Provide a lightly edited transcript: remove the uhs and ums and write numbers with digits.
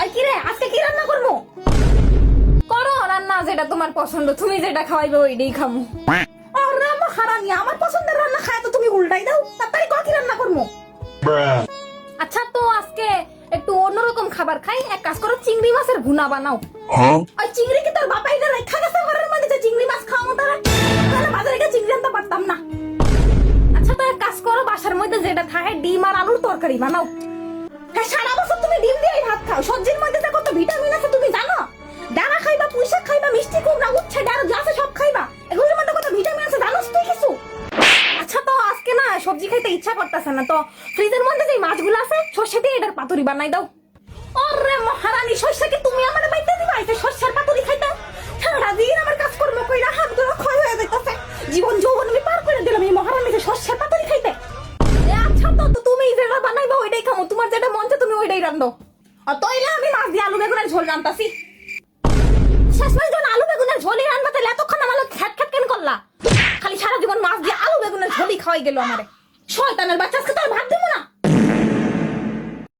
আর কি রে, আজকে কি রান্না করবো? করো রান্না, যেটা তোমার পছন্দ, তুমি যেটা খাওয়াইবে ওইটাই খামু। আরে মহারানী, আমার পছন্দের রান্না খায় তো তুমি উল্টাই দাও। তাড়াতাড়ি কর, কি রান্না করবো? আচ্ছা, তো আজকে একটু অন্যরকম খাবার খাই। এক কাজ করো, চিংড়ি মাছের ভুনা বানাও। ওই চিংড়ি কি তোর বাপাই না রেখা গেছে ঘরের মধ্যে যে চিংড়ি মাছ খাওয়াবো? তাহলে বাজারে গিয়ে চিংড়ি আনতে পারতাম না। আচ্ছা, তো এক কাজ করো, বাসার মধ্যে যেটা থাকে ডিম আর আলুর তরকারি বানাও। হ্যাঁ, সারা বছর তুমি ডিম দিয়েই ভাত খাও। সবজির মধ্যে যে কত ভিটামিন আছে তুমি জানো? ডানা খাইবা, পুঁই শাক খাইবা, মিষ্টি কুমড়া, উচ্ছে, ডাল যা আছে সব খাইবা। এগুলোর মধ্যে কত ভিটামিন আছে জানোস তুই কিছু? আচ্ছা, তো আজকে না সবজি খাইতে ইচ্ছা করতেছে না, তো ফ্রিজের মধ্যে যে মাছগুলো আছে সর্ষে দিয়ে এটার পাতুরি বানাই দাও। ওরে মহারানী, সর্ষে কি তুমি আমার বাইতে দিবা? এই সর্ষের পাতুরি খাইতে সারাদিন আমার কাজ কর্ম কইরা হাত ধরে ক্ষয় হয়ে যাইতেছে। জীবন যৌবন আমি পার করে দিলাম এই মহারানীকে সর্ষের পাতুরি খাইতে। আচ্ছা, তো তুমি যেটা বানাইবা ওইটাই খামো। তোমার যেটা মন চায় তুমি ওইটাই রান্ধো। আর তইলে আমি মাছ দিয়ে আলু বেগুনের ঝোল রান্তাছি। শেষমেশ যখন আলু বেগুনের ঝোলই রান্না, তাহলে এতক্ষণ আমার খ্যাট খ্যাট কেন করলা? খালি সারা জীবন মাছ দিয়ে আলু বেগুনের ঝোলই খাওয়াই গেল আমারে। শয়তানের বাচ্চা, আজকে তো আর ভাত দেবো না।